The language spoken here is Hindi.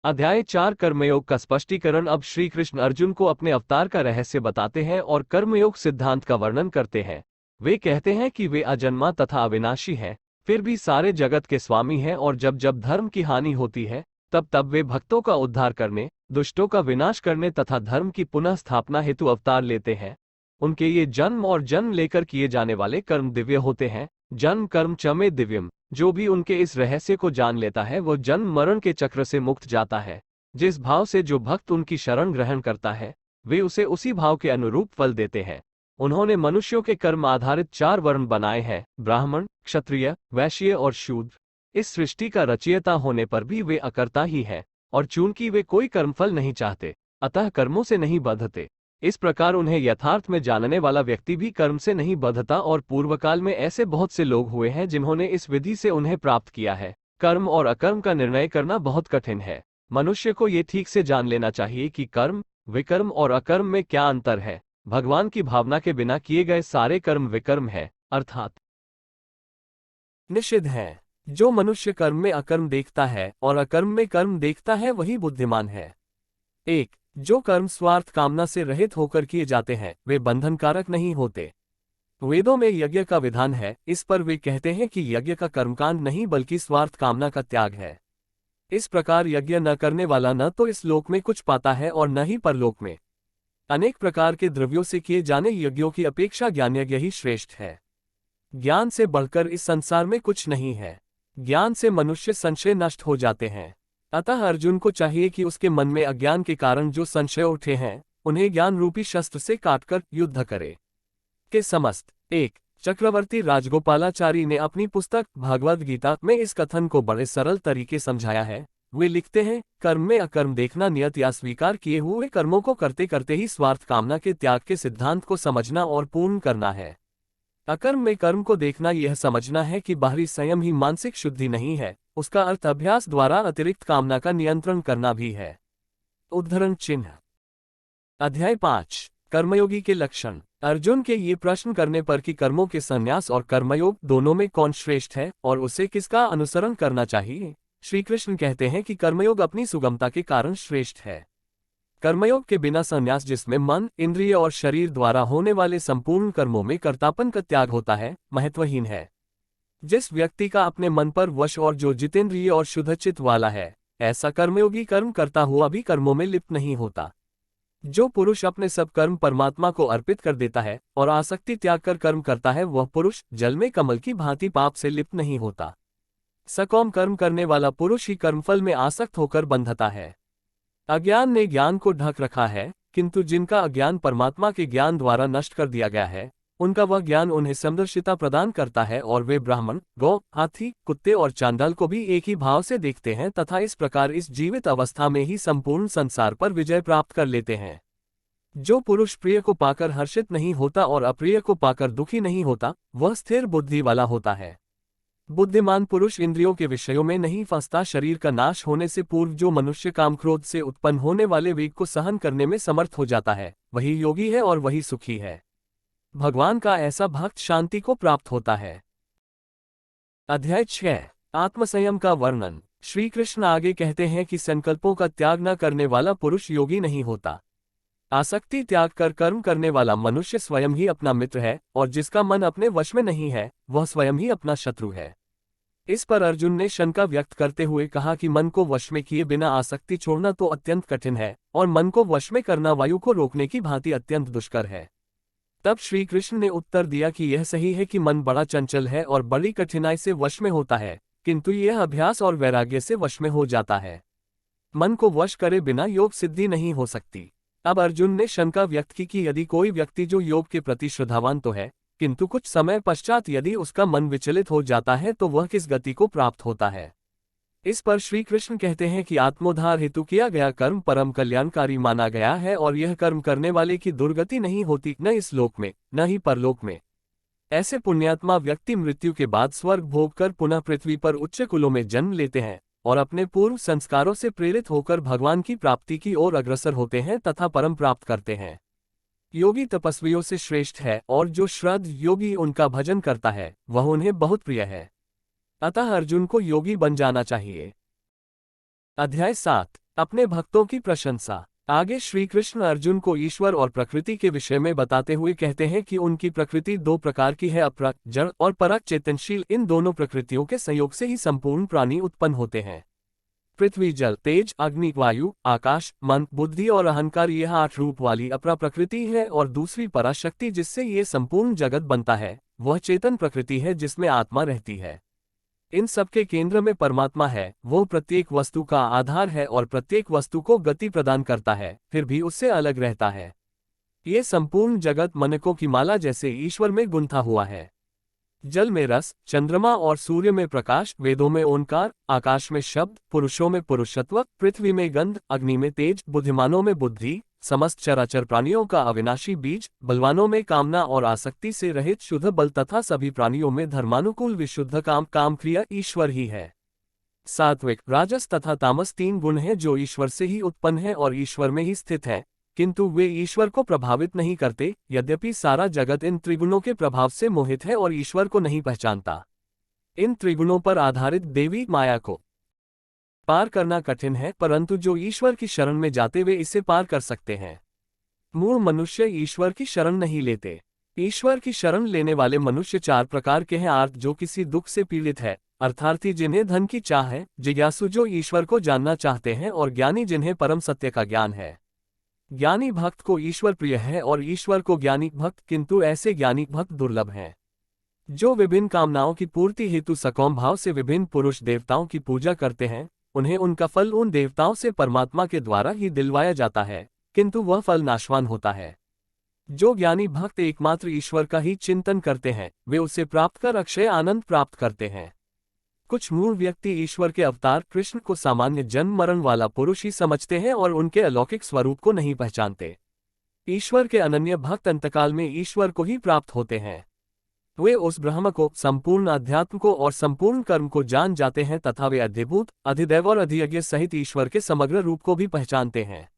अध्याय 4 कर्मयोग का स्पष्टीकरण। अब श्री कृष्ण अर्जुन को अपने अवतार का रहस्य बताते हैं और कर्मयोग सिद्धांत का वर्णन करते हैं। वे कहते हैं कि वे अजन्मा तथा अविनाशी हैं, फिर भी सारे जगत के स्वामी हैं, और जब जब धर्म की हानि होती है तब तब वे भक्तों का उद्धार करने, दुष्टों का विनाश करने तथा धर्म की पुनः स्थापना हेतु अवतार लेते हैं। उनके ये जन्म और जन्म लेकर किए जाने वाले कर्म दिव्य होते हैं। जन्म कर्म च में दिव्यम। जो भी उनके इस रहस्य को जान लेता है वह जन्म मरण के चक्र से मुक्त जाता है। जिस भाव से जो भक्त उनकी शरण ग्रहण करता है, वे उसे उसी भाव के अनुरूप फल देते हैं। उन्होंने मनुष्यों के कर्म आधारित 4 वर्ण बनाए हैं: ब्राह्मण, क्षत्रिय, वैश्य और शूद्र। इस सृष्टि का रचयिता होने पर भी वे अकर्ता ही हैं, और चूंकि वे कोई कर्मफल नहीं चाहते, अतः कर्मों से नहीं बंधते। इस प्रकार उन्हें यथार्थ में जानने वाला व्यक्ति भी कर्म से नहीं बंधता, और पूर्वकाल में ऐसे बहुत से लोग हुए हैं जिन्होंने इस विधि से उन्हें प्राप्त किया है। कर्म और अकर्म का निर्णय करना बहुत कठिन है। मनुष्य को ये ठीक से जान लेना चाहिए कि कर्म, विकर्म और अकर्म में क्या अंतर है। भगवान की भावना के बिना किए गए सारे कर्म विकर्म है, अर्थात निषिद्ध हैं। जो मनुष्य कर्म में अकर्म देखता है और अकर्म में कर्म देखता है वही बुद्धिमान है। 1. जो कर्म स्वार्थ कामना से रहित होकर किए जाते हैं वे बंधनकारक नहीं होते। वेदों में यज्ञ का विधान है, इस पर वे कहते हैं कि यज्ञ का कर्मकांड नहीं बल्कि स्वार्थ कामना का त्याग है। इस प्रकार यज्ञ न करने वाला न तो इस लोक में कुछ पाता है और न ही परलोक में। अनेक प्रकार के द्रव्यों से किए जाने यज्ञों की अपेक्षा ज्ञान यज्ञ ही श्रेष्ठ है। ज्ञान से बढ़कर इस संसार में कुछ नहीं है। ज्ञान से मनुष्य संशय नष्ट हो जाते हैं। अतः अर्जुन को चाहिए कि उसके मन में अज्ञान के कारण जो संशय उठे हैं उन्हें ज्ञान रूपी शस्त्र से काटकर युद्ध करे। के समस्त 1. चक्रवर्ती राजगोपालाचारी ने अपनी पुस्तक भगवद गीता में इस कथन को बड़े सरल तरीके समझाया है। वे लिखते हैं, कर्म में अकर्म देखना नियत या स्वीकार किए हुए कर्मों को करते करते ही स्वार्थ कामना के त्याग के सिद्धांत को समझना और पूर्ण करना है। अकर्म में कर्म को देखना यह समझना है कि बाहरी संयम ही मानसिक शुद्धि नहीं है, उसका अर्थ अभ्यास द्वारा अतिरिक्त कामना का नियंत्रण करना भी है। उद्धरण चिन्ह। अध्याय 5 कर्मयोगी के लक्षण। अर्जुन के ये प्रश्न करने पर कि कर्मों के संन्यास और कर्मयोग दोनों में कौन श्रेष्ठ है और उसे किसका अनुसरण करना चाहिए, श्री कृष्ण कहते हैं कि कर्मयोग अपनी सुगमता के कारण श्रेष्ठ है। कर्मयोग के बिना संन्यास, जिसमें मन, इंद्रिय और शरीर द्वारा होने वाले संपूर्ण कर्मों में कर्तापन का त्याग होता है, महत्वहीन है। जिस व्यक्ति का अपने मन पर वश और जो जितेंद्रिय और शुद्धचित्त वाला है, ऐसा कर्मयोगी कर्म करता हुआ भी कर्मों में लिप्त नहीं होता। जो पुरुष अपने सब कर्म परमात्मा को अर्पित कर देता है और आसक्ति त्याग कर कर्म करता है, वह पुरुष जल में कमल की भांति पाप से लिप्त नहीं होता। सकौम कर्म करने वाला पुरुष ही कर्मफल में आसक्त होकर बंधता है। अज्ञान ने ज्ञान को ढक रखा है, किंतु जिनका अज्ञान परमात्मा के ज्ञान द्वारा नष्ट कर दिया गया है, उनका वह ज्ञान उन्हें समदर्शिता प्रदान करता है और वे ब्राह्मण, गौ, हाथी, कुत्ते और चांडाल को भी एक ही भाव से देखते हैं तथा इस प्रकार इस जीवित अवस्था में ही संपूर्ण संसार पर विजय प्राप्त कर लेते हैं। जो पुरुष प्रिय को पाकर हर्षित नहीं होता और अप्रिय को पाकर दुखी नहीं होता, वह स्थिर बुद्धि वाला होता है। बुद्धिमान पुरुष इंद्रियों के विषयों में नहीं फंसता। शरीर का नाश होने से पूर्व जो मनुष्य काम क्रोध से उत्पन्न होने वाले वेग को सहन करने में समर्थ हो जाता है, वही योगी है और वही सुखी है। भगवान का ऐसा भक्त शांति को प्राप्त होता है। अध्याय 6 आत्मसंयम का वर्णन। श्री कृष्ण आगे कहते हैं कि संकल्पों का त्याग न करने वाला पुरुष योगी नहीं होता। आसक्ति त्याग कर कर्म करने वाला मनुष्य स्वयं ही अपना मित्र है, और जिसका मन अपने वश में नहीं है वह स्वयं ही अपना शत्रु है। इस पर अर्जुन ने शंका व्यक्त करते हुए कहा कि मन को वश में किए बिना आसक्ति छोड़ना तो अत्यंत कठिन है, और मन को वश में करना वायु को रोकने की भांति अत्यंत दुष्कर है। तब श्री कृष्ण ने उत्तर दिया कि यह सही है कि मन बड़ा चंचल है और बड़ी कठिनाई से वश में होता है, किंतु यह अभ्यास और वैराग्य से वश में हो जाता है। मन को वश करे बिना योग सिद्धि नहीं हो सकती। अब अर्जुन ने शंका व्यक्त की कि यदि कोई व्यक्ति जो योग के प्रति श्रद्धावान तो है, किंतु कुछ समय पश्चात यदि उसका मन विचलित हो जाता है तो वह किस गति को प्राप्त होता है। इस पर श्री कृष्ण कहते हैं कि आत्मोद्धार हेतु किया गया कर्म परम कल्याणकारी माना गया है, और यह कर्म करने वाले की दुर्गति नहीं होती, न इस लोक में न ही परलोक में। ऐसे पुण्यात्मा व्यक्ति मृत्यु के बाद स्वर्ग भोग कर पुनः पृथ्वी पर उच्च कुलों में जन्म लेते हैं और अपने पूर्व संस्कारों से प्रेरित होकर भगवान की प्राप्ति की ओर अग्रसर होते हैं तथा परम प्राप्त करते हैं। योगी तपस्वियों से श्रेष्ठ है, और जो श्रद्ध योगी उनका भजन करता है वह उन्हें बहुत प्रिय है। अतः अर्जुन को योगी बन जाना चाहिए। अध्याय 7 अपने भक्तों की प्रशंसा। आगे श्री कृष्ण अर्जुन को ईश्वर और प्रकृति के विषय में बताते हुए कहते हैं कि उनकी प्रकृति दो प्रकार की है, अपरक जड़ और परक चेतनशील। इन दोनों प्रकृतियों के संयोग से ही संपूर्ण प्राणी उत्पन्न होते हैं। पृथ्वी, जल, तेज, अग्नि, वायु, आकाश, मन, बुद्धि और अहंकार, यह 8 रूप वाली अपरा प्रकृति है। और दूसरी पराशक्ति जिससे ये संपूर्ण जगत बनता है, वह चेतन प्रकृति है जिसमें आत्मा रहती है। इन सबके केंद्र में परमात्मा है। वो प्रत्येक वस्तु का आधार है और प्रत्येक वस्तु को गति प्रदान करता है, फिर भी उससे अलग रहता है। ये संपूर्ण जगत मनकों की माला जैसे ईश्वर में गुंथा हुआ है। जल में रस, चंद्रमा और सूर्य में प्रकाश, वेदों में ओंकार, आकाश में शब्द, पुरुषों में पुरुषत्व, पृथ्वी में गंध, अग्नि में तेज, बुद्धिमानों में बुद्धि, समस्त चराचर प्राणियों का अविनाशी बीज, बलवानों में कामना और आसक्ति से रहित शुद्ध बल तथा सभी प्राणियों में धर्मानुकूल विशुद्ध काम क्रिया ईश्वर ही है। सात्विक, राजस तथा तामस 3 गुण हैं जो ईश्वर से ही उत्पन्न है और ईश्वर में ही स्थित है, किंतु वे ईश्वर को प्रभावित नहीं करते। यद्यपि सारा जगत इन त्रिगुणों के प्रभाव से मोहित है और ईश्वर को नहीं पहचानता। इन त्रिगुणों पर आधारित देवी माया को पार करना कठिन है, परंतु जो ईश्वर की शरण में जाते वे इसे पार कर सकते हैं। मूढ़ मनुष्य ईश्वर की शरण नहीं लेते। ईश्वर की शरण लेने वाले मनुष्य 4 प्रकार के हैं। आर्त, जो किसी दुख से पीड़ित है, अर्थार्थी जिन्हें धन की चाह है, जिज्ञासु जो ईश्वर को जानना चाहते हैं, और ज्ञानी जिन्हें परम सत्य का ज्ञान है। ज्ञानी भक्त को ईश्वर प्रिय है और ईश्वर को ज्ञानी भक्त, किंतु ऐसे ज्ञानी भक्त दुर्लभ हैं। जो विभिन्न कामनाओं की पूर्ति हेतु सकौम भाव से विभिन्न पुरुष देवताओं की पूजा करते हैं, उन्हें उनका फल उन देवताओं से परमात्मा के द्वारा ही दिलवाया जाता है, किंतु वह फल नाशवान होता है। जो ज्ञानी भक्त एकमात्र ईश्वर का ही चिंतन करते हैं, वे उसे प्राप्त कर अक्षय आनंद प्राप्त करते हैं। कुछ मूढ़ व्यक्ति ईश्वर के अवतार कृष्ण को सामान्य जन्म मरण वाला पुरुष ही समझते हैं और उनके अलौकिक स्वरूप को नहीं पहचानते। ईश्वर के अनन्य भक्त अंतकाल में ईश्वर को ही प्राप्त होते हैं। वे उस ब्रह्म को, संपूर्ण अध्यात्म को और संपूर्ण कर्म को जान जाते हैं तथा वे अधिभूत, अधिदैव और अधियज्ञ सहित ईश्वर के समग्र रूप को भी पहचानते हैं।